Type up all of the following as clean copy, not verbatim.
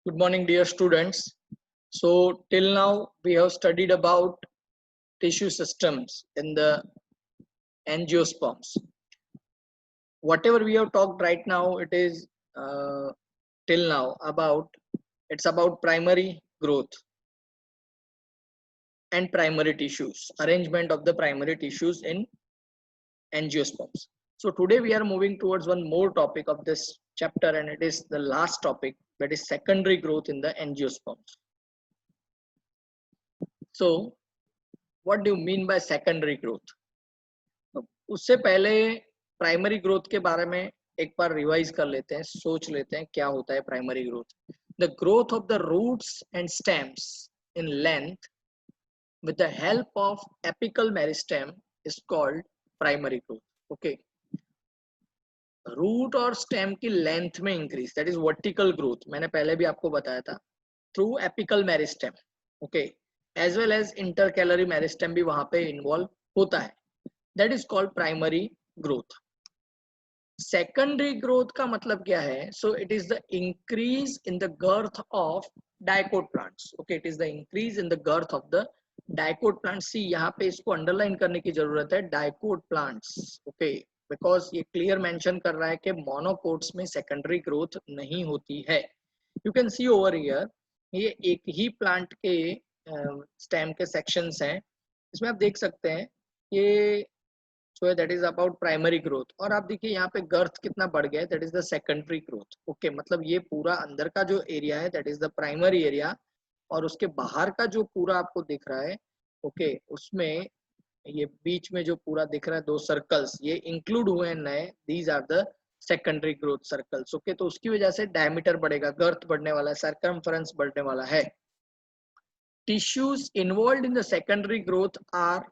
Good morning, dear students. So, till now, we have studied about tissue systems in the angiosperms. Whatever we have talked right now, it is till now about primary growth and primary tissues, arrangement of the primary tissues in angiosperms. So, today we are moving towards one more topic of this chapter, and it is the last topic, that is secondary growth in the angiosperms. So, what do you mean by secondary growth? उससे पहले primary growth के बारे में एक बार revise कर लेते हैं, सोच लेते हैं क्या होता है primary growth. The growth of the roots and stems in length with the help of apical meristem is called primary growth. Okay, root और स्टेम की लेंथ में increase, that is vertical growth. मैंने पहले भी आपको बताया था through apical meristem. Okay, as well as intercalary meristem भी वहां पे इन्वॉल्व होता है. That is called primary growth. Secondary growth का मतलब क्या है? So it is the increase in the girth of dicot plants. Okay, it is the increase in the girth of the dicot plants. सी यहाँ पे इसको underline करने की जरूरत है, डाइकोट प्लांट्स. ओके, बिकॉज ये क्लियर मेंशन कर रहा है कि मोनोकोट्स में सेकेंडरी ग्रोथ नहीं होती है. You can C over here, ये एक ही प्लांट के स्टेम के सेक्शंस हैं. इसमें आप देख सकते हैं ये, so that is about primary growth. और आप देखिए यहाँ पे गर्थ कितना बढ़ गया है, that is the secondary growth. Okay, मतलब ये पूरा अंदर का जो एरिया है that is the primary area, और उसके बाहर का जो पूरा आपको दिख रहा है, ओके, उसमें ये बीच में जो पूरा दिख रहा है दो सर्कल्स, ये इंक्लूड हुए हैं नए. These are the secondary growth circles. Okay, तो उसकी वजह से डायमीटर बढ़ेगा, गर्थ बढ़ने वाला है, सर्कमफरेंस बढ़ने वाला है. Tissues involve in the secondary growth are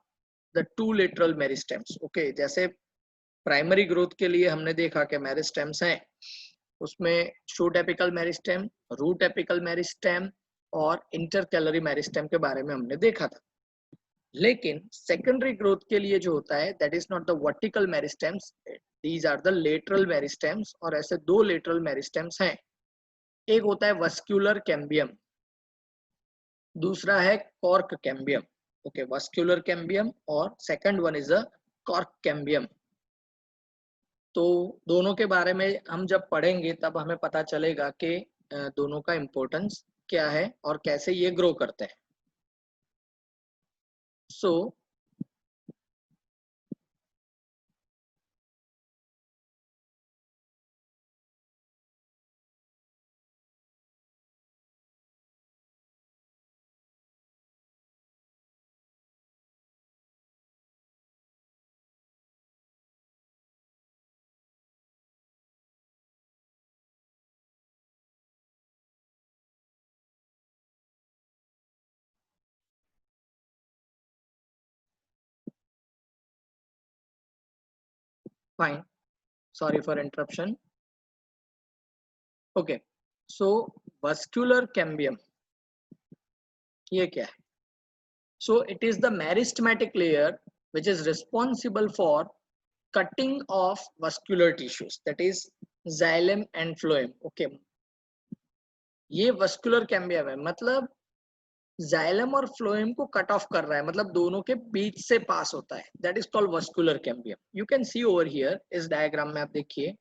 the two lateral meristems. Okay, जैसे प्राइमरी ग्रोथ के लिए हमने देखा कि मेरिस्टेम्स हैं, उसमें shoot apical meristem, root apical meristem और इंटरकैलरी मेरिस्टेम के बारे में हमने देखा था. लेकिन सेकेंडरी ग्रोथ के लिए जो होता है that is not the vertical meristems, these are the lateral meristems. और ऐसे दो लेटरल मेरिस्टेम्स हैं. एक होता है वस्क्यूलर कैम्बियम, दूसरा है cork cambium. Okay, vascular cambium और second one is a cork cambium. तो दोनों के बारे में हम जब पढ़ेंगे तब हमें पता चलेगा कि दोनों का इम्पोर्टेंस क्या है और कैसे ये ग्रो करते हैं. So fine, sorry for interruption. Okay, so vascular cambium ये क्या है? So it is the meristematic layer which is responsible for cutting off vascular tissues, that is xylem and phloem. Okay, ये वस्कुलर कैम्बियम है, मतलब xylem और phloem को cut off कर रहा है, मतलब दोनों के बीच से पास होता है. That is called vascular cambium. You can C over here इस डायग्राम में आप देखिए,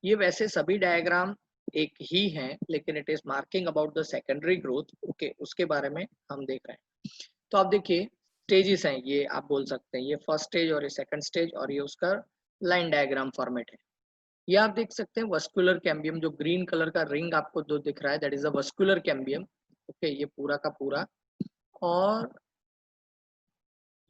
ये वैसे सभी डायग्राम एक ही हैं, लेकिन it is marking about the secondary growth. Okay, उसके बारे में हम देख रहे हैं. तो आप देखिए स्टेजेस हैं, ये आप बोल सकते हैं ये फर्स्ट स्टेज और ये सेकंड स्टेज, और ये उसका लाइन डायग्राम फॉर्मेट है. ये आप देख सकते हैं वस्कुलर कैम्बियम, जो ग्रीन कलर का रिंग आपको दो दिख रहा है that is a vascular cambium. Okay, ये पूरा का पूरा. और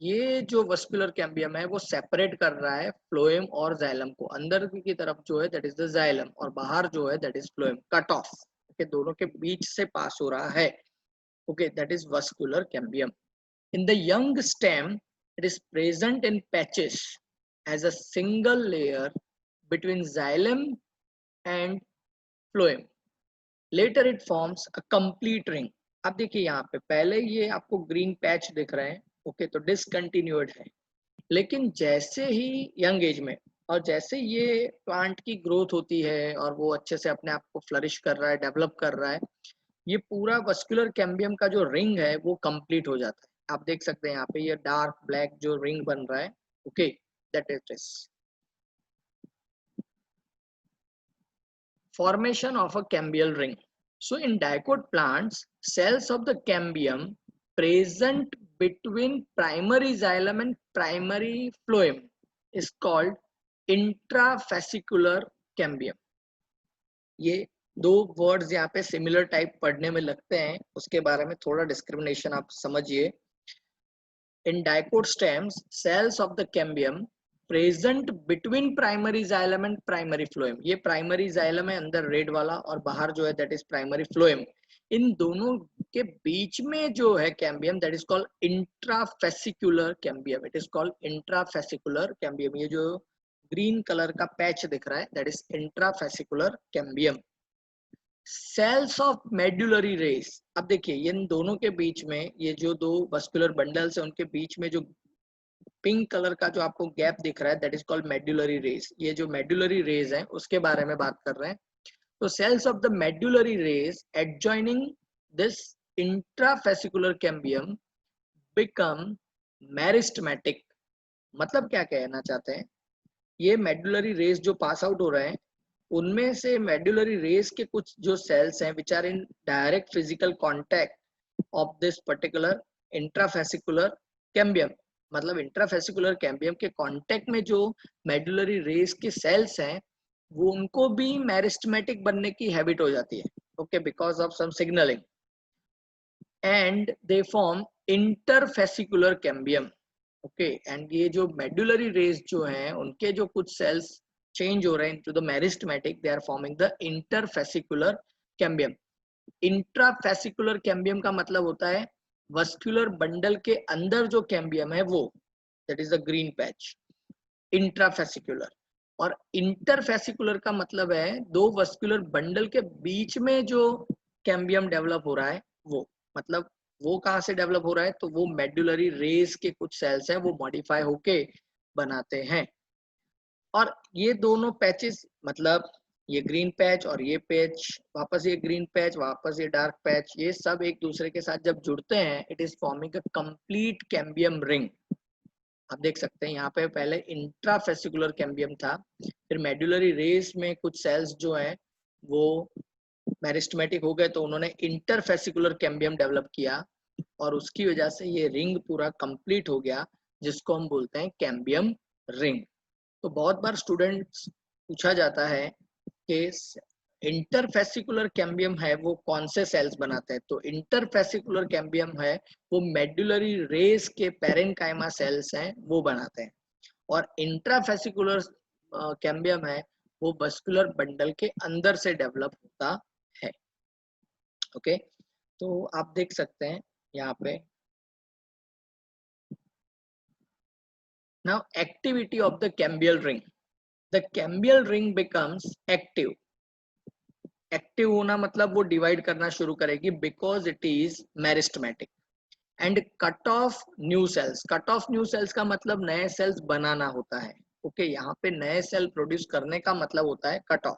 ये जो वस्कुलर कैम्बियम है वो सेपरेट कर रहा है फ्लोएम और जाइलम को. अंदर की तरफ जो है दैट इज द जाइलम, और बाहर जो है that is phloem. Cut off, okay, दोनों के बीच से पास हो रहा है. Okay, that is vascular cambium. In the young stem it is present in patches as a single layer between xylem and phloem. Later it forms a complete ring. अब देखिए यहाँ पे पहले ये आपको ग्रीन पैच दिख रहे हैं. ओके, तो डिसकंटिन्यूड है. लेकिन जैसे ही यंग एज में और जैसे ये प्लांट की ग्रोथ होती है और वो अच्छे से अपने आप को फ्लरिश कर रहा है, डेवलप कर रहा है, ये पूरा वस्कुलर कैम्बियम का जो रिंग है वो कंप्लीट हो जाता है। आप देख सकते हैं यहाँ पे ये डार्क ब्लैक जो रिंग बन रहा है, okay, that is this formation of a cambial ring. So in dicot plants, cells of the cambium present between primary xylem and primary phloem is called intrafascicular cambium. ये दो words यहाँ पे similar type पढ़ने में लगते हैं, उसके बारे में थोड़ा डिस्क्रिमिनेशन आप समझिए. In dicot stems, cells of the cambium present between primary xylem and primary phloem. ये प्राइमरी जाइलम है अंदर रेड वाला और बाहर जो है दैट इज प्राइमरी फ्लोएम. इन दोनों के बीच में जो है cambium that is called intrafascicular cambium. It is called intrafascicular cambium. ये जो ग्रीन कलर का पैच दिख रहा है that is intrafascicular cambium. Cells of medullary rays. अब देखिए इन दोनों के बीच में ये जो दो वस्कुलर बंडल्स है उनके बीच में जो पिंक कलर का जो आपको गैप दिख रहा है that is called medullary race. ये जो मेडुलरी रेस है उसके बारे में बात कर रहे हैं. तो cells of the medullary rays adjoining this intrafascicular cambium become meristematic. मतलब क्या कहना चाहते हैं, ये मेडुलरी रेस जो पास आउट हो रहे हैं उनमें से मेडुलरी रेस के कुछ जो सेल्स हैं which are in direct physical contact of this particular intrafascicular cambium. मतलब इंट्राफेसिकुलर कैम्बियम के कांटेक्ट में जो मेडुलरी रेस के सेल्स हैं वो उनको भी मेरिस्टेमेटिक बनने की हैबिट हो जाती है, okay, because of some signalling and they form interfascicular cambium. Okay, and ये जो मेडुलरी रेस जो हैं उनके जो कुछ सेल्स चेंज हो रहे हैं into the meristematic, they are forming the interfascicular cambium. Intrafascicular cambium का मतलब होता है वस्कुलर बंडल के अंदर जो कैम्बियम है वो, that is the green patch, intrafascicular. और इंटरफेसिकुलर का मतलब है दो वस्कुलर बंडल के बीच में जो कैम्बियम डेवलप हो रहा है वो. मतलब वो कहाँ से डेवलप हो रहा है, तो वो मेडुलरी रेस के कुछ सेल्स हैं वो मॉडिफाई होके बनाते हैं. और ये दोनों पैचेस, मतलब ये ग्रीन पैच और ये पैच, वापस ये ग्रीन पैच, वापस ये डार्क पैच, ये सब एक दूसरे के साथ जब जुड़ते हैं it is forming a complete cambium ring. आप देख सकते हैं यहाँ पे पहले इंट्राफेसिकुलर कैम्बियम था, फिर मेडुलरी रेस में कुछ सेल्स जो हैं वो मेरिस्टेमेटिक हो गए तो उन्होंने इंटरफेसिकुलर कैम्बियम डेवलप किया और उसकी वजह से ये रिंग पूरा कंप्लीट हो गया जिसको हम बोलते हैं कैम्बियम रिंग. तो बहुत बार स्टूडेंट्स पूछा जाता है कि इंटरफेसिकुलर कैम्बियम है वो कौन से सेल्स बनाते हैं. तो इंटरफेसिकुलर कैम्बियम है वो मेडुलरी रेस के पेरेन्काइमा सेल्स हैं वो बनाते हैं. और इंट्राफेसिकुलर कैम्बियम है वो वस्कुलर बंडल के अंदर से डेवलप होता है. ओके, तो आप देख सकते हैं यहाँ पे now activity of the cambial ring. The cambial ring becomes active. Active होना मतलब वो डिवाइड करना शुरू करेगी because it is meristematic. And cut off new sales. Cut of new sales का मतलब नए सेल्स बनाना होता है. ओके, यहाँ पे नए सेल प्रोड्यूस करने का मतलब होता है cut off,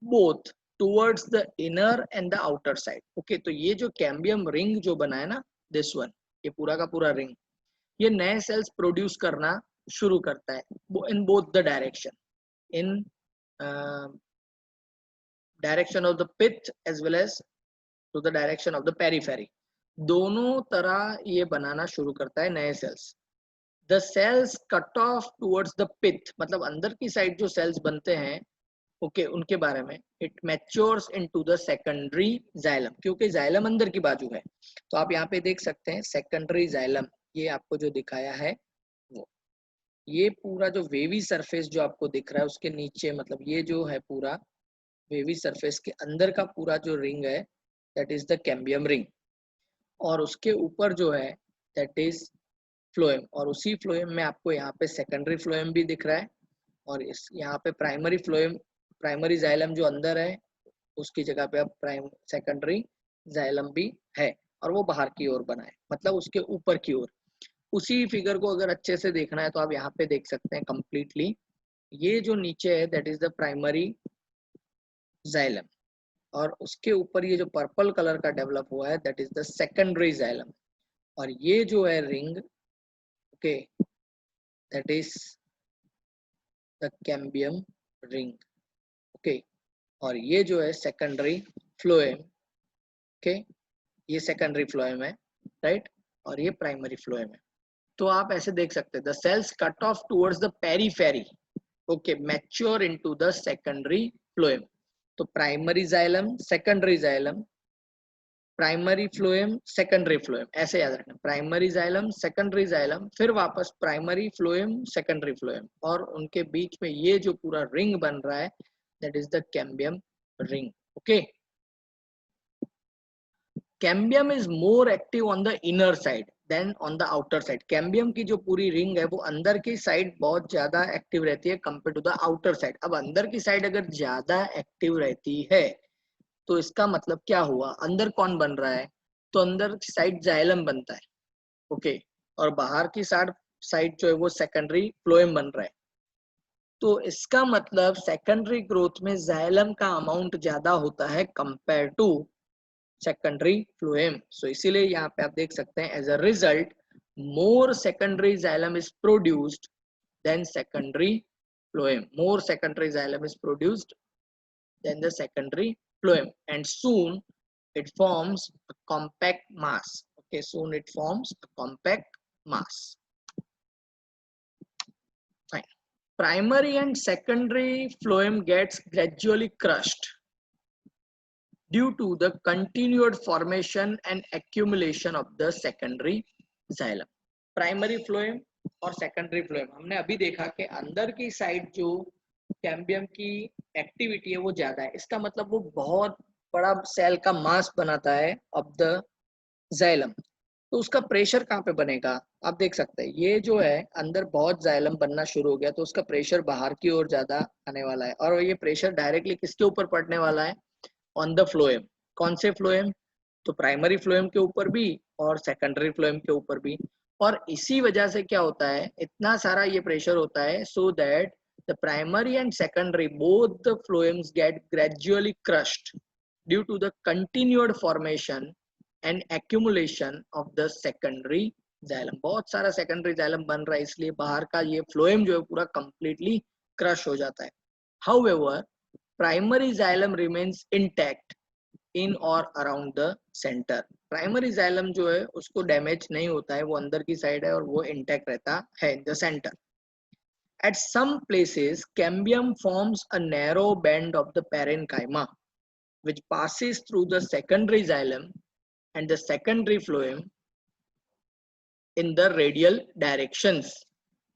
both towards the inner and the outer side. Okay, तो ये जो कैम्बियम रिंग जो बना है ना, दिस वन, ये पूरा का पूरा रिंग, ये नए सेल्स प्रोड्यूस करना शुरू करता है in both the direction, in direction of the pith as well as to the direction of the periphery. दोनों तरह ये बनाना शुरू करता है नए cells. The cells cut off towards the pith, मतलब अंदर की साइड जो सेल्स बनते हैं ओके उनके बारे में. It matures into the secondary xylem, क्योंकि जाइलम अंदर की बाजू है. तो आप यहाँ पे देख सकते हैं सेकेंडरी जाइलम, ये आपको जो दिखाया है वो, ये पूरा जो वेवी सरफेस जो आपको दिख रहा है उसके नीचे, मतलब ये जो है पूरा वेवी सरफेस के अंदर का पूरा जो रिंग है that is the cambium ring. और उसके ऊपर जो है दैट इज फ्लोएम, और उसी फ्लोएम में आपको यहाँ पे सेकेंडरी फ्लोएम भी दिख रहा है और इस यहाँ पे प्राइमरी फ्लोएम, प्राइमरी जाइलम जो अंदर है उसकी जगह पे अब प्राइम सेकेंडरी जाइलम भी है और वो बाहर की ओर बना है, मतलब उसके ऊपर की ओर. उसी फिगर को अगर अच्छे से देखना है तो आप यहाँ पे देख सकते हैं कंप्लीटली, ये जो नीचे है that is the primary xylem और उसके ऊपर ये जो पर्पल कलर का डेवलप हुआ है that is the secondary xylem, और ये जो है ring, okay, that is the cambium ring, okay, और ये जो है सेकेंडरी फ्लोएम, ओके, ये सेकेंडरी फ्लोएम है, राइट, और ये प्राइमरी फ्लोएम है। तो आप ऐसे देख सकते हैं the cells cut off towards the periphery, okay, mature into the secondary phloem. तो primary xylem, secondary xylem, primary phloem, secondary phloem, ऐसे याद रखना, प्राइमरी जाइलम, सेकेंडरी जाइलम, फिर वापस प्राइमरी फ्लोएम, सेकेंडरी फ्लोएम, और उनके बीच में ये जो पूरा रिंग बन रहा है that is the cambium ring, okay. Cambium is more active on the inner side than on the outer side. Cambium की जो पूरी रिंग है वो अंदर की साइड बहुत ज्यादा एक्टिव रहती है compare to the outer side. अब अंदर की साइड अगर ज्यादा एक्टिव रहती है तो इसका मतलब क्या हुआ, अंदर कौन बन रहा है, तो अंदर की साइड जाइलम बनता है, ओके, और बाहर की साइड जो है वो सेकेंडरी फ्लोएम बन रहा है। तो इसका मतलब सेकेंडरी ग्रोथ में जाइलम का अमाउंट ज्यादा होता है compare to secondary phloem. So इसीलिए यहाँ पे आप देख सकते हैं as a result more secondary xylem is produced than secondary phloem, more secondary xylem is produced than the secondary phloem, and soon it forms a compact mass, okay, soon it forms a compact mass. Fine. Primary and secondary phloem gets gradually crushed due to the continued formation and accumulation of the secondary xylem. Primary phloem और secondary phloem हमने अभी देखा कि अंदर की side जो cambium की activity है वो ज्यादा है, इसका मतलब वो बहुत बड़ा सेल का मास बनाता है ऑफ द जाइलम। तो उसका प्रेशर कहाँ पे बनेगा, आप देख सकते हैं ये जो है अंदर बहुत जाइलम बनना शुरू हो गया तो उसका प्रेशर बाहर की ओर ज्यादा आने वाला है, और ये प्रेशर डायरेक्टली किसके ऊपर पड़ने वाला है, ऑन द फ्लोएम। कौन से फ्लोएम, तो प्राइमरी फ्लोएम के ऊपर भी और सेकेंडरी फ्लोएम के ऊपर भी। और इसी वजह से क्या होता है, इतना सारा ये प्रेशर होता है so that the primary and secondary both the phloems get gradually crushed due to the continued formation and accumulation of the secondary xylem। बहुत सारा secondary xylem बन रहा है इसलिए बाहर का ये phloem जो है पूरा completely crush हो जाता है। However, primary xylem remains intact in or around the center। Primary xylem जो है उसको डैमेज नहीं होता है, वो अंदर की साइड है और वो इंटैक्ट रहता है in the centre. At some places, cambium forms a narrow band of the parenchyma, which passes through the secondary xylem and the secondary phloem in the radial directions.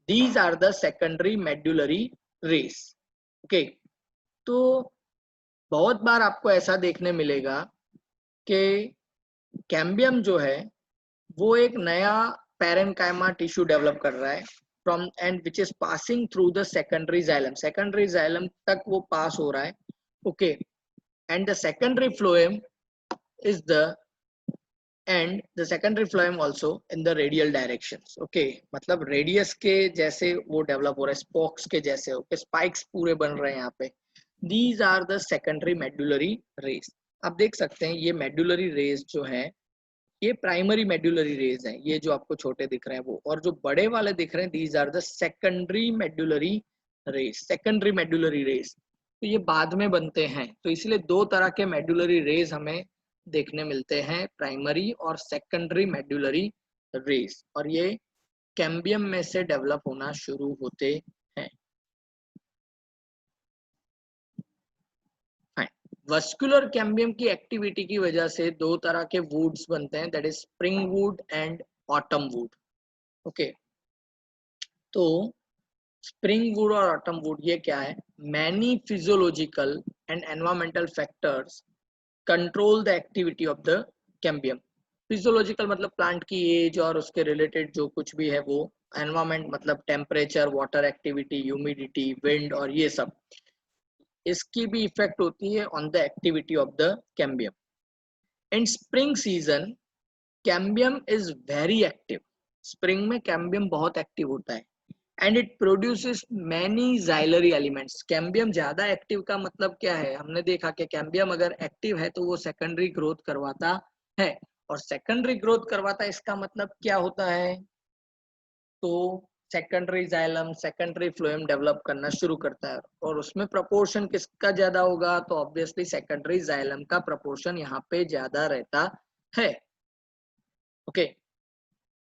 These are the secondary medullary rays. Okay, तो बहुत बार आपको ऐसा देखने मिलेगा कि cambium जो है वो एक नया पैरेनकाइमा टिश्यू डेवलप कर रहा है from and which is passing through the secondary xylem तक वो पास हो रहा है, okay, and the secondary phloem is the and the secondary phloem also in the radial directions, okay, मतलब रेडियस के जैसे वो डेवलप हो रहा है, स्पोक्स के जैसे, okay, स्पाइक्स पूरे बन रहे हैं यहाँ पे। these are the secondary medullary rays। आप देख सकते हैं ये medullary rays जो है ये प्राइमरी मेडुलरी रेज है, ये जो आपको छोटे दिख रहे हैं वो, और जो बड़े वाले दिख रहे हैं these are the secondary medullary rays. Secondary medullary rays तो ये बाद में बनते हैं, तो इसलिए दो तरह के मेडुलरी रेज हमें देखने मिलते हैं, प्राइमरी और सेकेंडरी मेडुलरी रेज, और ये कैम्बियम में से डेवलप होना शुरू होते हैं। वस्कुलर कैम्बियम की एक्टिविटी की वजह से दो तरह के वुड्स बनते हैं, that is spring would and autumn would, okay. तो स्प्रिंग वुड और ऑटम वुड ये क्या है, many physiological and environmental factors control the activity of the cambium. Physiological मतलब प्लांट की एज और उसके रिलेटेड जो कुछ भी है वो, एनवायरमेंट मतलब temperature, water activity, humidity, wind और ये सब, इसकी भी इफेक्ट होती है on the activity of the cambium. In spring season cambium is very active. Spring में कैम्बियम बहुत एक्टिव होता है and it produces many xylary elements. Cambium ज्यादा एक्टिव का मतलब क्या है, हमने देखा कि कैम्बियम अगर एक्टिव है तो वो सेकेंडरी ग्रोथ करवाता है, और सेकेंडरी ग्रोथ करवाता है इसका मतलब क्या होता है, तो secondary xylem secondary phloem develop करना शुरू करता है, और उसमें प्रपोर्शन किसका ज्यादा होगा, तो ऑब्वियसली सेकेंडरी जाइलम का प्रपोर्शन यहाँ पे ज्यादा रहता है। ओके,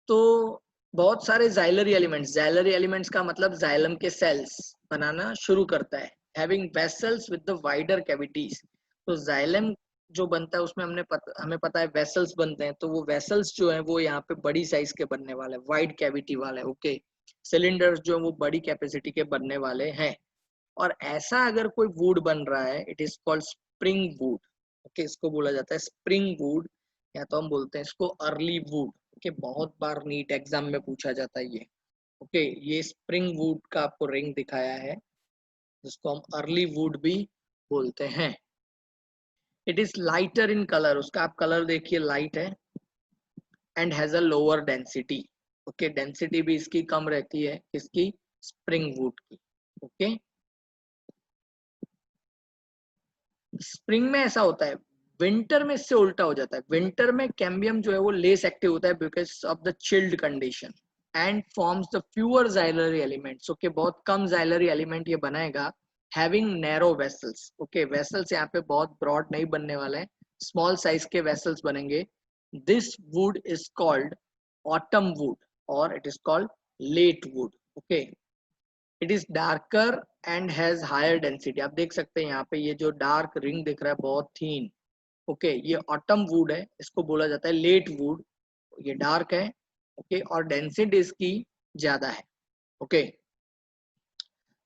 तो बहुत सारे जाइलरी एलिमेंट्स का मतलब जाइलम के सेल्स बनाना शुरू करता है, having vessels with the wider cavities. तो जाइलम जो बनता है उसमें हमें पता है वेसल्स बनते हैं, तो वो वेसल्स जो है वो यहाँ पे बड़ी साइज के बनने वाले, वाइड कैविटी वाले। ओके, सिलेंडर्स जो है वो बड़ी कैपेसिटी के बनने वाले हैं। और ऐसा अगर कोई वुड बन रहा है, it is called spring would. Okay, इसको बोला जाता है स्प्रिंग वुड, या तो हम बोलते हैं इसको अर्ली वुड। ओके, बहुत बार नीट एग्जाम में पूछा जाता है ये। ओके, ये स्प्रिंग वुड का आपको रिंग दिखाया है, जिसको हम अर्ली वुड भी बोलते हैं। It is lighter in colour, उसका आप कलर देखिए लाइट है, and has a lower density. Okay, density भी इसकी कम रहती है, इसकी स्प्रिंग वुड की। ओके, स्प्रिंग में ऐसा होता है, विंटर में इससे उल्टा हो जाता है। विंटर में कैम्बियम जो है वो लेस एक्टिव होता है because of the chilled condition, and forms the fewer xylary elements. Okay, बहुत कम जाइलरी एलिमेंट ये बनाएगा, having narrow vessels. Okay, vessels यहाँ पे बहुत ब्रॉड नहीं बनने वाले हैं, स्मॉल साइज के वेसल्स बनेंगे। This wood is called autumn wood, और it is called late wood. Okay, it is darker and has higher density. आप देख सकते हैं यहाँ पे ये जो डार्क रिंग दिख रहा है बहुत थीन। ओके, ये ऑटम वुड है, इसको बोला जाता है लेट वुड। ये डार्क है, ओके, और डेंसिटी इसकी ज्यादा है। Okay,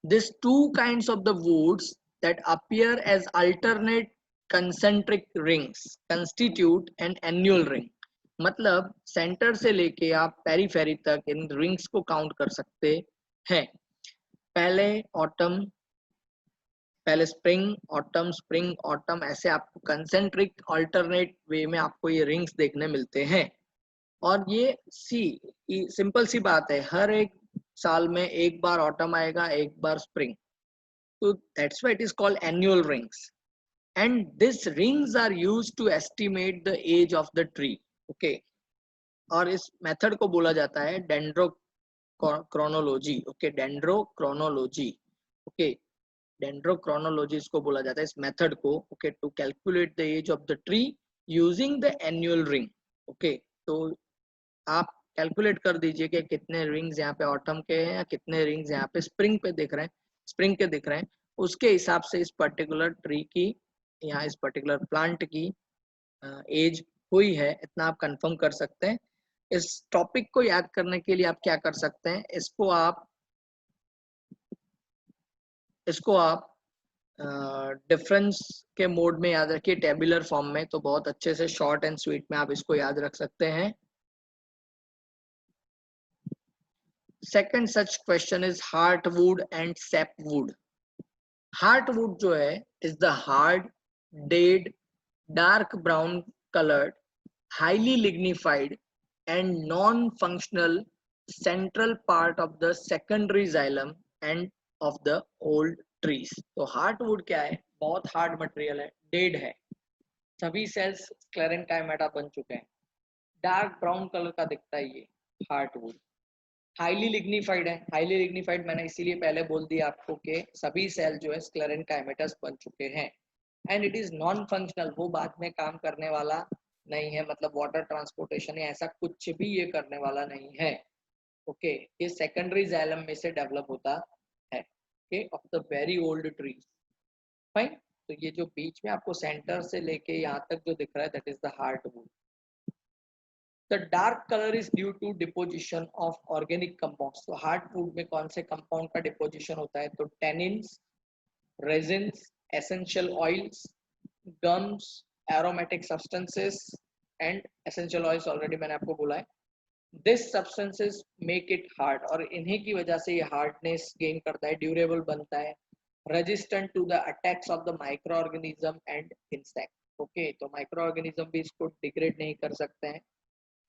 this two kinds of the woods that appear as alternate concentric rings constitute an annual ring. मतलब सेंटर से लेके आप पेरीफेरी तक इन रिंग्स को काउंट कर सकते हैं। पहले ऑटम, पहले स्प्रिंग ऑटम, ऐसे आपको कंसेंट्रिक अल्टरनेट वे में आपको ये रिंग्स देखने मिलते हैं। और ये सिंपल सी बात है, हर एक साल में एक बार ऑटम आएगा, एक बार स्प्रिंग, तो that's why it is called annual rings. And this rings are used to estimate the age of the tree. Okay, और इस मेथड को बोला जाता है dendrochronology. Okay, dendrochronology. Okay, dendrochronology इसको बोला जाता है इस मेथड को। Okay, to calculate the age of the tree using the annual ring. Okay, तो आप कैलकुलेट कर दीजिए कि कितने रिंग्स यहाँ पे ऑटम के हैं या कितने रिंग्स यहाँ पे स्प्रिंग पे दिख रहे हैं, स्प्रिंग के दिख रहे हैं, उसके हिसाब से इस पर्टिकुलर ट्री की, यहाँ इस पर्टिकुलर प्लांट की एज हुई है, इतना आप कंफर्म कर सकते हैं। इस टॉपिक को याद करने के लिए आप क्या कर सकते हैं, इसको आप डिफरेंस के मोड में याद रखिए, टेबुलर फॉर्म में, तो बहुत अच्छे से शॉर्ट एंड स्वीट में आप इसको याद रख सकते हैं। Second such question is heartwood and sapwood. Heartwood जो है is the hard, dead, dark brown coloured, highly lignified and non-functional central part of the secondary xylem and of the old trees। तो हार्टवुड क्या है, बहुत hard material है, dead है, सभी sales स्क्लेरेंकाइमेटा बन चुके हैं, डार्क ब्राउन कलर का दिखता है ये हार्टवुड। हाईली लिग्निफाइड है, हाईली लिग्निफाइड मैंने इसीलिए पहले बोल दिया आपको कि सभी सेल जो है स्क्लेरेंकाइमेटस बन चुके हैं। And it is non functional, वो बाद में काम करने वाला नहीं है, मतलब वाटर ट्रांसपोर्टेशन या ऐसा कुछ भी ये करने वाला नहीं है। ओके, ये सेकेंडरी जाइलम में से डेवलप होता है, okay, of the very old trees. Fine, तो ये जो बीच में आपको सेंटर से लेके यहाँ तक जो दिख रहा है, that is the heartwood. The dark colour is due to deposition of organic compounds. तो हार्टवुड में कौन से कंपाउंड का डिपोजिशन होता है, तो tannins, resins, essential oils, gums, aromatic substances and essential oils, already मैंने आपको बोला है। This substances make it hard, और इन्हीं की वजह से ये हार्डनेस गेन करता है, ड्यूरेबल बनता है, resistant to the attacks of the micro organism and insect. Okay, तो माइक्रो ऑर्गेनिज्म भी इसको डिग्रेड नहीं कर सकते हैं,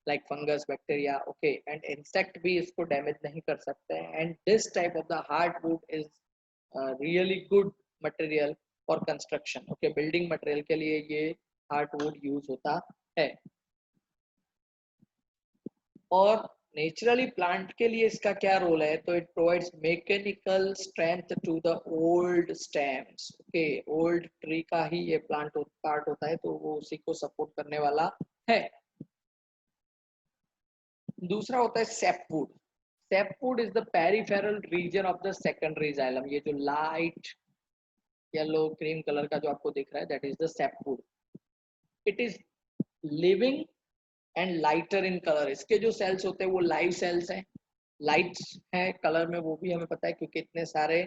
like fungus bacteria, okay, and insect भी इसको डैमेज नहीं कर सकते हैं। And this type of the hardwood is really good material for construction, okay, building material के लिए ये हार्डवुड यूज होता है। और नेचुरली प्लांट के लिए इसका क्या रोल है, तो it provides mechanical strength to the old stems, okay, old tree का ही ये प्लांट पार्ट होता है, तो वो उसी को सपोर्ट करने वाला है। दूसरा होता है sapwood. Sapwood is the peripheral region of the secondary xylem. ये जो लाइट येलो क्रीम कलर का जो आपको दिख रहा है, that is the sapwood. It is living and lighter in colour. इसके जो सेल्स होते हैं वो लाइव सेल्स हैं, लाइट्स है कलर में, वो भी हमें पता है क्योंकि इतने सारे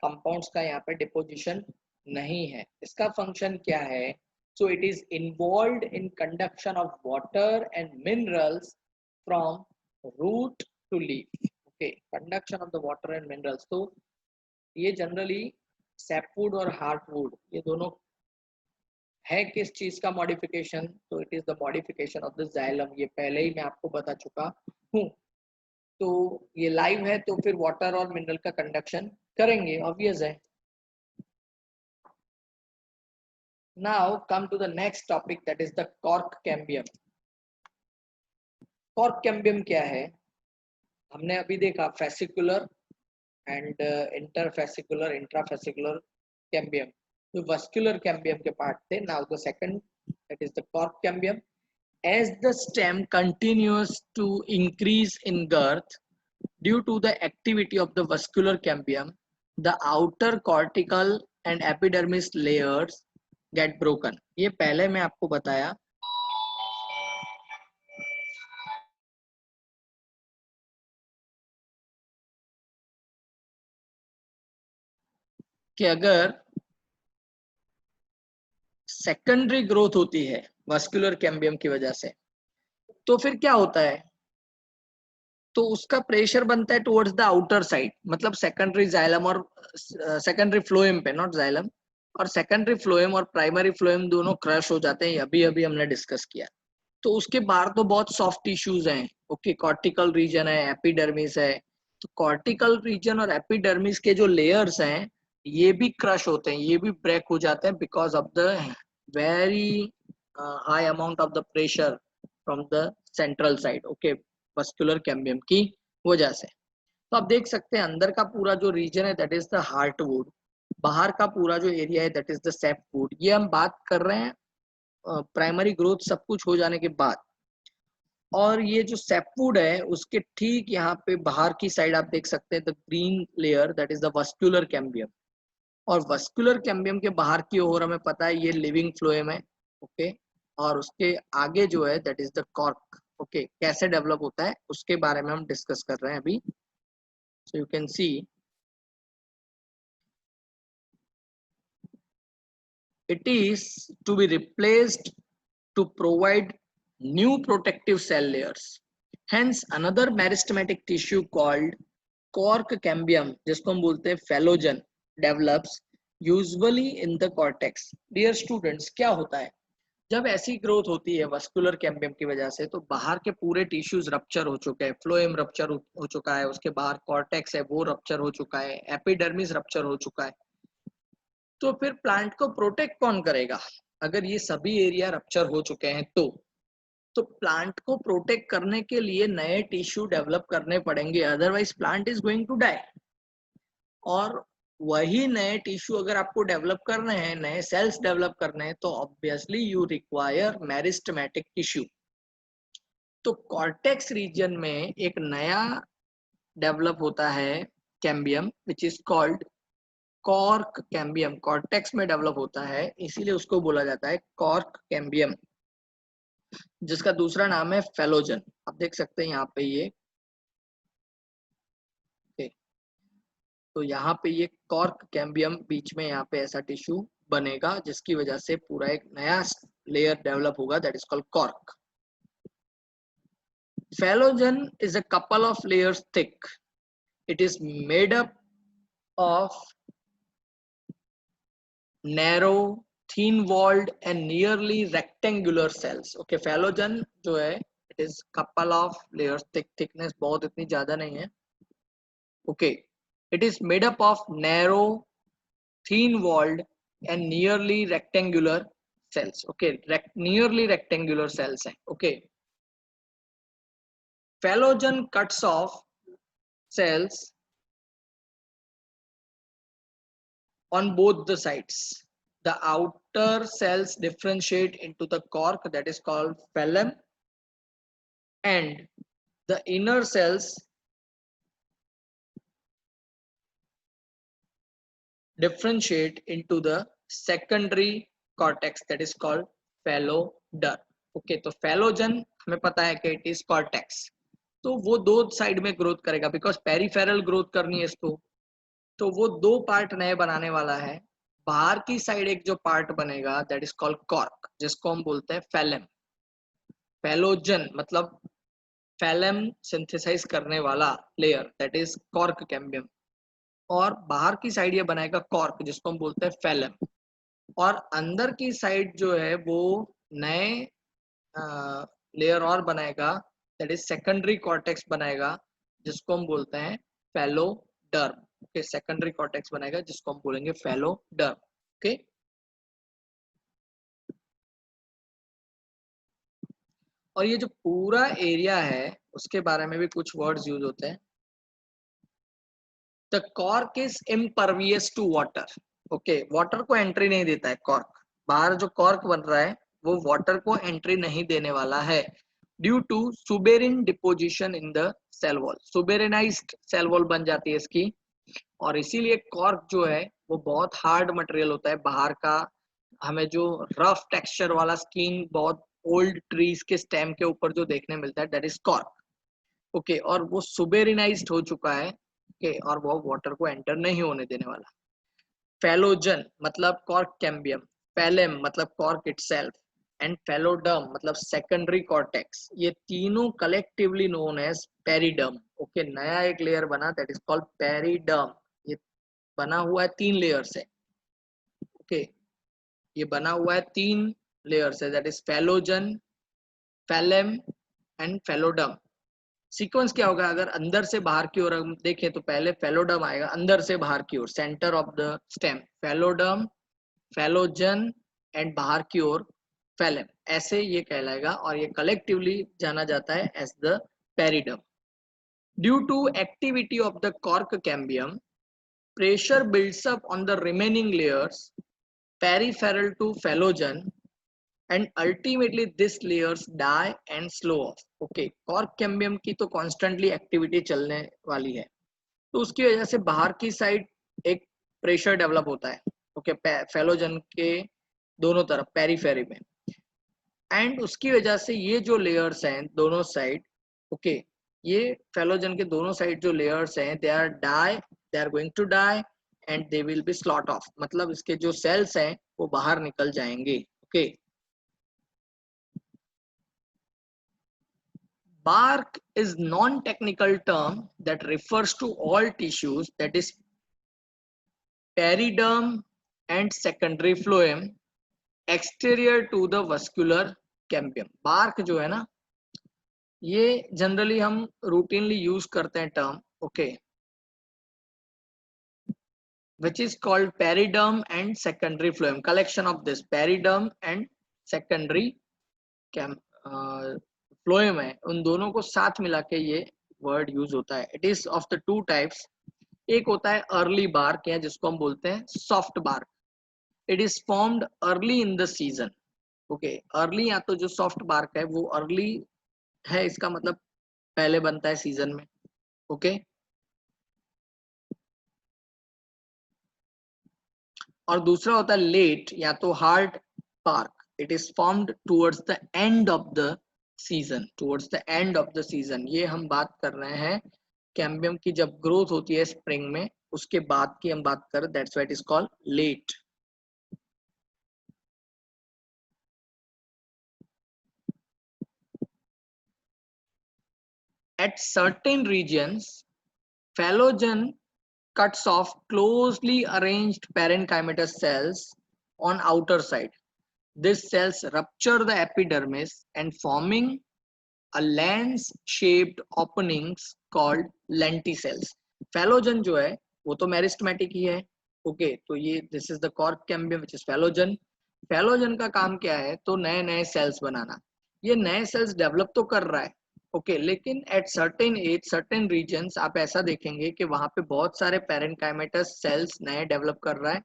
कंपाउंड्स का यहाँ पे डिपोजिशन नहीं है। इसका फंक्शन क्या है, so it is involved in conduction of water and minerals from root to leaf, okay, conduction of the water and minerals. तो ये जनरली सैपवुड और हार्टवुड ये दोनों है किस चीज का मॉडिफिकेशन, तो it is the modification of the xylem. ये पहले ही मैं आपको बता चुका हूँ। तो ये लाइव है तो फिर वाटर और मिनरल का कंडक्शन करेंगे, ऑब्वियस है। Now come to the next topic, that is the cork cambium. Cork cambium क्या है, हमने अभी देखा fascicular and interfascicular, intrafascicular cambium, तो वस्कुलर कैम्बियम के पार्ट थे। Now the second, that is the cork cambium. As the stem continues to increase in girth due to the activity of the vascular cambium, the outer cortical and epidermis layers get broken. ये पहले मैं आपको बताया कि अगर secondary growth होती है vascular cambium की वजह से, तो फिर क्या होता है, तो उसका प्रेशर बनता है टुवर्ड्स द आउटर साइड, मतलब सेकेंडरी जाइलम और सेकेंडरी फ्लोएम पे, नॉट जाइलम। और सेकेंडरी फ्लोएम और प्राइमरी फ्लोएम दोनों क्रश हो जाते हैं, अभी अभी हमने डिस्कस किया। तो उसके बाहर तो बहुत सॉफ्ट टिश्यूज हैं, ओके, कॉर्टिकल रीजन है, एपिडर्मिस है। तो कॉर्टिकल रीजन और एपिडर्मिस के जो लेयर्स हैं ये भी क्रश होते हैं, ये भी ब्रेक हो जाते हैं because of the very high amount of the pressure from the central side, okay, vascular cambium की वजह से। तो आप देख सकते हैं अंदर का पूरा जो रीजन है दैट इज द हार्टवुड, बाहर का पूरा जो एरिया है दैट इज द सैपवुड। ये हम बात कर रहे हैं प्राइमरी ग्रोथ सब कुछ हो जाने के बाद। और ये जो सैपवुड है उसके ठीक यहाँ पे बाहर की साइड आप देख सकते हैं the green layer, that is the vascular cambium. और वस्कुलर कैम्बियम के बाहर की ओर हमें पता है ये लिविंग फ्लोएम है, ओके। और उसके आगे जो है that is the cork, okay. कैसे डेवलप होता है उसके बारे में हम डिस्कस कर रहे हैं अभी। So you can C it is to be replaced to provide new protective cell layers. Hence another meristematic tissue called cork cambium, जिसको हम बोलते हैं phallogen, develops usually in the cortex. Dear students, क्या होता है जब ऐसी ग्रोथ होती है वस्कुलर कैम्बियम की वजह से, तो बाहर के पूरे टिश्यूज रप्चर हो चुके हैं, फ्लोएम रप्चर हो चुका है, उसके बाहर कॉर्टेक्स है वो रप्चर हो चुका है, एपिडर्मिस रप्चर हो चुका है। तो फिर प्लांट को प्रोटेक्ट कौन करेगा अगर ये सभी एरिया रप्चर हो चुके हैं? तो प्लांट को प्रोटेक्ट करने के लिए नए टिश्यू डेवलप करने पड़ेंगे, otherwise plant is going to die. और वही नए टिश्यू अगर आपको डेवलप करने हैं, नए सेल्स डेवलप करने हैं, तो obviously you require meristematic tissue. तो कॉर्टेक्स रीजन में एक नया डेवलप होता है cambium which is called cork cambium. Cortex में डेवलप होता है इसीलिए उसको बोला जाता है कॉर्क कैम्बियम, जिसका दूसरा नाम है फेलोजन। आप देख सकते हैं यहाँ पे ये, तो यहाँ पे ये कॉर्क कैम्बियम बीच में यहाँ पे ऐसा टिश्यू बनेगा जिसकी वजह से पूरा एक नया लेयर डेवलप होगा, that is called cork. Phellogen is a couple of layers thick, it is made up of narrow, thin walled and nearly rectangular cells. Okay, phallogen जो है it is couple of layers, thickness बहुत इतनी ज्यादा नहीं है. Okay, it is made up of narrow, thin walled and nearly rectangular cells. Okay, nearly rectangular cells हैं. Okay, phallogen cuts off cells on both the sides. The outer cells differentiate into the cork, that is called phloem, and the inner cells differentiate into the secondary cortex, that is called phalloderm. Okay, तो phallogen हमें पता है कि it is cortex, तो वो दो side में growth करेगा, बिकॉज पेरिफेरल ग्रोथ करनी है इसको, तो वो दो पार्ट नए बनाने वाला है. बाहर की साइड एक जो पार्ट बनेगा दैट इज कॉल्ड कॉर्क, जिसको हम बोलते हैं फैलम. फैलोजन मतलब फैलम सिंथेसाइज करने वाला layer, that is cork cambium. और बाहर की साइड ये बनाएगा कॉर्क, जिसको हम बोलते हैं फैलम. और अंदर की साइड जो है वो नए लेयर और बनाएगा, दैट इज सेकेंडरी कॉर्टेक्स बनाएगा, जिसको हम बोलते हैं फैलोडर्म. ओके, सेकेंडरी कॉर्टेक्स बनाएगा जिसको हम बोलेंगे फैलोडर्म. ओके, और ये जो पूरा एरिया है उसके बारे में भी कुछ वर्ड्स यूज होते हैं. The cork is impervious to water. Okay, water को एंट्री नहीं देता है कॉर्क. बाहर जो कॉर्क बन रहा है वो वाटर को एंट्री नहीं देने वाला है, due to suberin deposition in the cell wall. Suberinized cell wall बन जाती है इसकी, और इसीलिए कॉर्क जो है वो बहुत हार्ड मटेरियल होता है. बाहर का हमें जो रफ टेक्सचर वाला स्किन बहुत ओल्ड ट्रीज के स्टेम के ऊपर जो देखने मिलता है, दैट इज कॉर्क. ओके, और वो सुबेरिनाइज्ड हो चुका है. ओके, और वो वाटर को एंटर नहीं होने देने वाला. फैलोजन मतलब कॉर्क कैम्बियम, फैलेम मतलब कॉर्क इटसेल्फ, एंड फैलोडर्म मतलब सेकेंडरी कॉर्टेक्स. ये तीनों collectively known as periderm. Okay, नया एक लेयर बना, दैट इज कॉल्ड पेरिडर्म. ये बना हुआ है 3 लेयर से. ओके, ये बना हुआ है 3 लेयर से, that is phellogen, phellem and phelloderm. Sequence क्या होगा, अगर अंदर से बाहर की ओर हम देखें तो पहले फैलोडर्म आएगा, अंदर से बाहर की ओर, centre of the stem phelloderm, phellogen and बाहर की ओर फैलेम. ऐसे ये कहलाएगा, और ये कलेक्टिवली जाना जाता है as the periderm. Due to activity of the cork cambium, pressure builds up on the remaining layers peripheral to phallogen, and ultimately this layers die and slow off. Okay, cork cambium की तो constantly activity चलने वाली है, तो उसकी वजह से बाहर की साइड एक प्रेशर डेवलप होता है. ओके, फैलोजन के दोनों तरफ पेरिफेरी में, एंड उसकी वजह से ये जो लेयर्स हैं दोनों साइड, ओके, ये फैलोजन के दोनों साइड जो लेयर्स हैं they are going to die and they will be sloughed off. मतलब इसके जो सेल्स हैं वो बाहर निकल जाएंगे. Okay, bark is non-technical term that refers to all tissues, that is periderm and secondary phloem exterior to the vascular cambium. bark जो है ना, ये जनरली हम रूटीनली यूज करते हैं term. Okay, which is called periderm and secondary phloem, collection of this periderm and secondary phloem है, उन दोनों को साथ मिला के ये वर्ड यूज होता है. It is of the 2 types. एक होता है अर्ली बार्क, या जिसको हम बोलते हैं soft bark. It is formed early in the season. Okay, early या तो जो सॉफ्ट बार्क है वो अर्ली है, इसका मतलब पहले बनता है सीजन में. ओके, और दूसरा होता है लेट या तो hard park. It is formed towards the end of the season, towards the end of the season. ये हम बात कर रहे हैं कैम्बियम की जब ग्रोथ होती है स्प्रिंग में, उसके बाद की हम बात कर, that's why it is called late. At certain regions, phallogen cuts off closely arranged parenchymatous cells on outer side. These cells rupture the epidermis and forming a lens shaped openings called lenticels. Phallogen जो है वो तो meristematic ही है. Okay तो ये this is the cork cambium which is phellogen. Phellogen का काम क्या है? तो नए नए सेल्स बनाना. ये नए सेल्स डेवलप तो कर रहा है. ओके लेकिन at certain age certain reasons आप ऐसा देखेंगे कि वहां पे बहुत सारे पेरेन्काइमेटस सेल्स नए डेवलप कर रहा है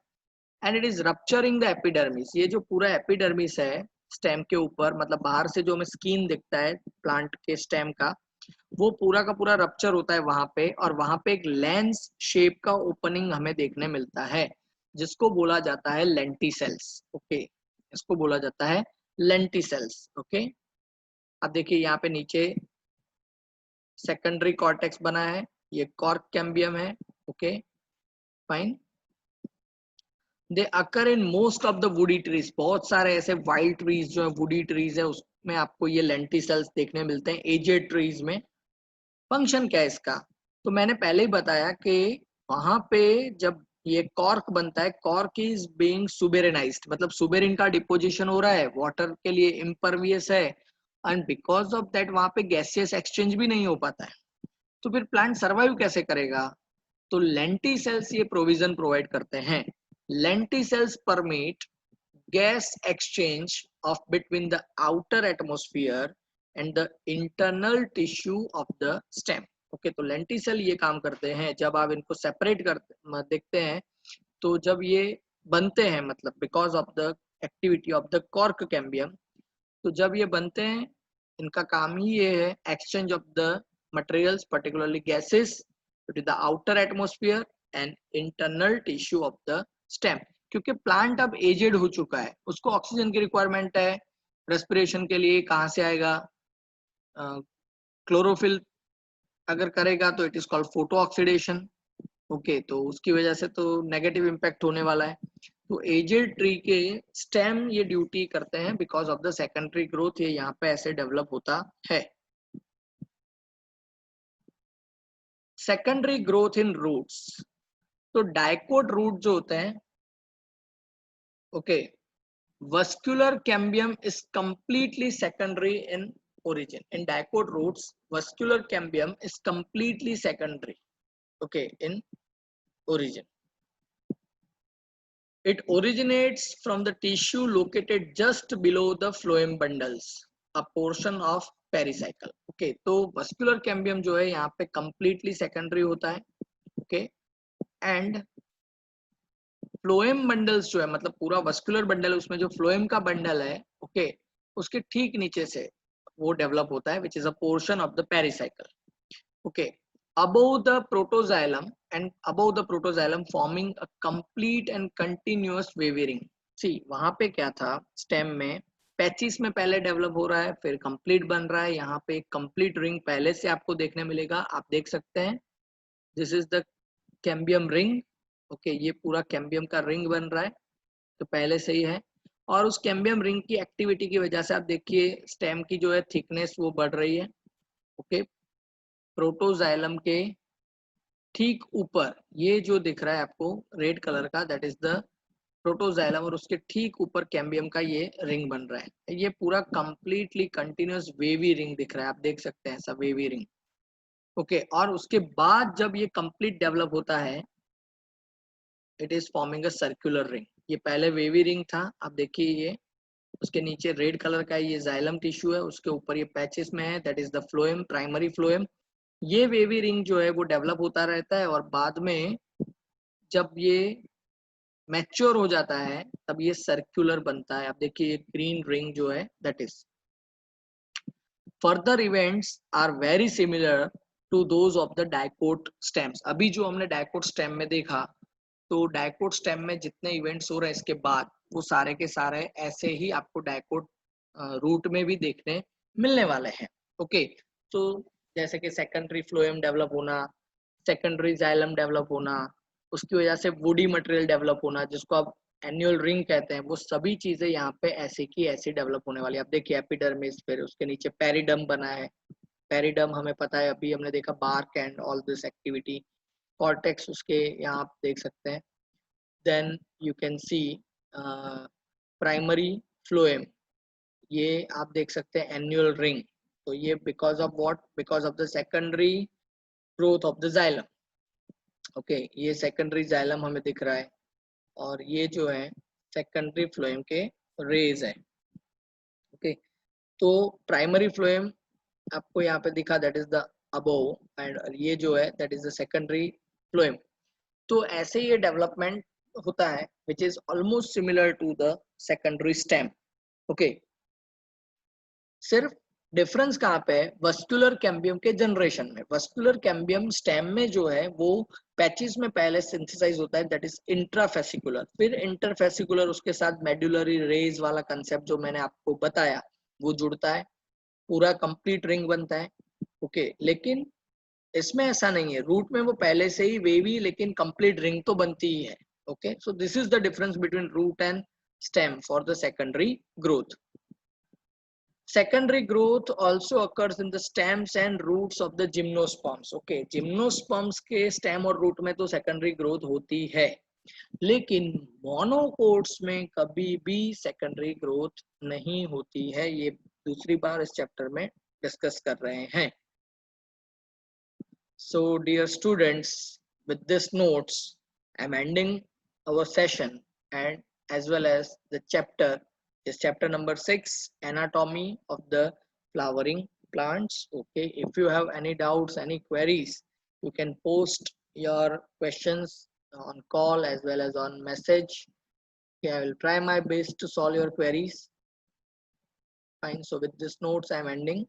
and it is rupturing the epidermis. ये जो पूरा एपिडर्मिस है स्टेम के ऊपर, मतलब बाहर से जो हमें स्किन दिखता है प्लांट के स्टेम का, वो पूरा का पूरा रप्चर होता है वहां पे, और वहां पे एक लेंस शेप का ओपनिंग हमें देखने मिलता है जिसको बोला जाता है लेंटिसेल्स. ओके इसको बोला जाता है लेंटिसेल्स. ओके अब देखिए यहाँ पे नीचे सेकेंडरी कॉर्टेक्स बना है, ये कॉर्क कैम्बियम है. Okay fine. They occur in most of the woody trees. बहुत सारे ऐसे वाइल्ड ट्रीज जो है वुडी ट्रीज है उसमें आपको ये लेंटिसेल्स देखने मिलते हैं. एजेड ट्रीज में फंक्शन क्या है इसका? तो मैंने पहले ही बताया कि वहां पे जब ये कॉर्क बनता है, कॉर्क इज बीइंग सुबेरिनाइज्ड, मतलब सुबेरिन का डिपोजिशन हो रहा है, वाटर के लिए इम्परवियस है एंड बिकॉज ऑफ दैट वहां पे गैसियस एक्सचेंज भी नहीं हो पाता है. तो फिर प्लांट सर्वाइव कैसे करेगा? तो लेंटिसेल्स ये प्रोविजन प्रोवाइड करते हैं. Lenticels permit gas exchange of between the outer atmosphere and the internal tissue of the stem. Okay तो लेंटिसेल ये काम करते हैं. जब आप इनको सेपरेट करते देखते हैं तो जब ये बनते हैं, मतलब because of the activity of the cork cambium, तो जब ये बनते हैं इनका काम ही ये है exchange of the materials particularly gases to the outer atmosphere and internal tissue of the stem. क्योंकि प्लांट अब एजेड हो चुका है, उसको ऑक्सीजन की रिक्वायरमेंट है रेस्पिरेशन के लिए. कहाँ से आएगा? क्लोरोफिल अगर करेगा तो it is called photo oxidation. Okay तो उसकी वजह से तो नेगेटिव इम्पैक्ट होने वाला है. तो एजेड ट्री के स्टेम ये ड्यूटी करते हैं because of the secondary growth, ये यहाँ पे ऐसे डेवलप होता है. Secondary growth in roots. तो डाइकोट रूट जो होते हैं, okay vascular cambium is completely secondary in origin. In dicot roots vascular cambium is completely secondary, okay, in origin. It originates from the tissue located just below the phloem bundles, a portion of pericycle. Okay तो vascular cambium जो है यहाँ पे completely secondary होता है. okay and phloem bundles जो है, मतलब पूरा वस्कुलर बंडल, उसमें जो फ्लोएम का बंडल है, ओके उसके ठीक नीचे से वो डेवलप होता है, which is a portion of the pericycle. Okay above the protoxylem and above the protoxylem forming a complete and continuous wavy ring. See वहां पे क्या था स्टेम में, पैचिस में पहले डेवलप हो रहा है फिर कंप्लीट बन रहा है. यहाँ पे कंप्लीट रिंग पहले से आपको देखने मिलेगा, आप देख सकते हैं. This is the cambium ring. Okay ये पूरा कैम्बियम का रिंग बन रहा है तो पहले से ही है. और उस कैम्बियम रिंग की एक्टिविटी की वजह से आप देखिए स्टेम की जो है थिकनेस वो बढ़ रही है. ओके प्रोटोजाइलम के ठीक ऊपर ये जो दिख रहा है आपको रेड कलर का, दैट इज द प्रोटोजाइलम, और उसके ठीक ऊपर कैम्बियम का ये रिंग बन रहा है. ये पूरा कंप्लीटली कंटिन्यूअस वेवी रिंग दिख रहा है, आप देख सकते हैं ऐसा वेवी रिंग. ओके और उसके बाद जब ये कंप्लीट डेवलप होता है it is forming a circular ring. ये पहले वेवी रिंग था, आप देखिए ये उसके नीचे रेड कलर का ये जाइलम टिश्यू है, उसके ऊपर ये पैचेस में है, that is the phloem, primary phloem. ये वेवी रिंग जो है वो डेवलप होता रहता है और बाद में जब ये मैच्योर हो जाता है तब ये सर्कुलर बनता है. आप देखिए ग्रीन रिंग जो है that is. Further events are very similar to those of the dicot stems. अभी जो हमने डाइकोट स्टेम में देखा, तो डाइकोट स्टेम में जितने इवेंट्स हो रहे हैं इसके बाद वो सारे के सारे ऐसे ही आपको डाइकोट रूट में भी देखने मिलने वाले हैं. ओके तो जैसे कि सेकेंडरी फ्लोएम डेवलप होना, सेकेंडरी जाइलम डेवलप होना, उसकी वजह से वुडी मटेरियल डेवलप होना जिसको आप एनुअल रिंग कहते हैं, वो सभी चीजें यहाँ पे ऐसी की ऐसी डेवलप होने वाली है. आप देखिए एपिडर्मिस, फिर उसके नीचे पेरिडम बना है. पेरिडम हमें पता है, अभी हमने देखा bark and all this activity. Cortex उसके यहाँ आप देख सकते हैं. Then you can see primary phloem, ये आप देख सकते हैं एनुअल रिंग. तो ये because of what, because of the secondary growth of the xylem. Okay, ये सेकेंडरी जाइलम हमें दिख रहा है और ये जो है सेकेंडरी फ्लोएम के रेज है। ओके, तो प्राइमरी फ्लोएम आपको यहाँ पे दिखा, that is the above, and ये जो है that is the secondary phloem. तो ऐसे ये डेवलपमेंट होता है which is almost similar to the secondary stem. Okay, सिर्फ डिफरेंस कहाँ पे है, वस्कुलर कैम्बियम के जनरेशन में। वस्कुलर कैम्बियम स्टेम में जो है वो पैचेस में पहले सिंथेसाइज होता है, दैट इज इंट्राफेसिकुलर, फिर इंटरफेसिकुलर, उसके साथ मेडुलरी रेज वाला कंसेप्ट जो मैंने आपको बताया वो जुड़ता है, पूरा कंप्लीट रिंग बनता है। ओके, लेकिन इसमें ऐसा नहीं है, रूट में वो पहले से ही वेवी लेकिन कंप्लीट रिंग तो बनती ही है। Okay, so this is the difference between root and stem for the secondary growth. Secondary growth also occurs in the stems and roots of the gymnosperms. Okay, gymnosperms के stem और root में तो secondary growth होती है, लेकिन monocots में कभी भी secondary growth नहीं होती है। ये दूसरी बार इस चैप्टर में डिस्कस कर रहे हैं। So dear students, with this notes I'm ending our session, and as well as the chapter is chapter number 6, anatomy of the flowering plants. Okay, if you have any doubts, any queries, you can post your questions on call as well as on message. Okay, I will try my best to solve your queries. Fine, so with this notes I'm ending.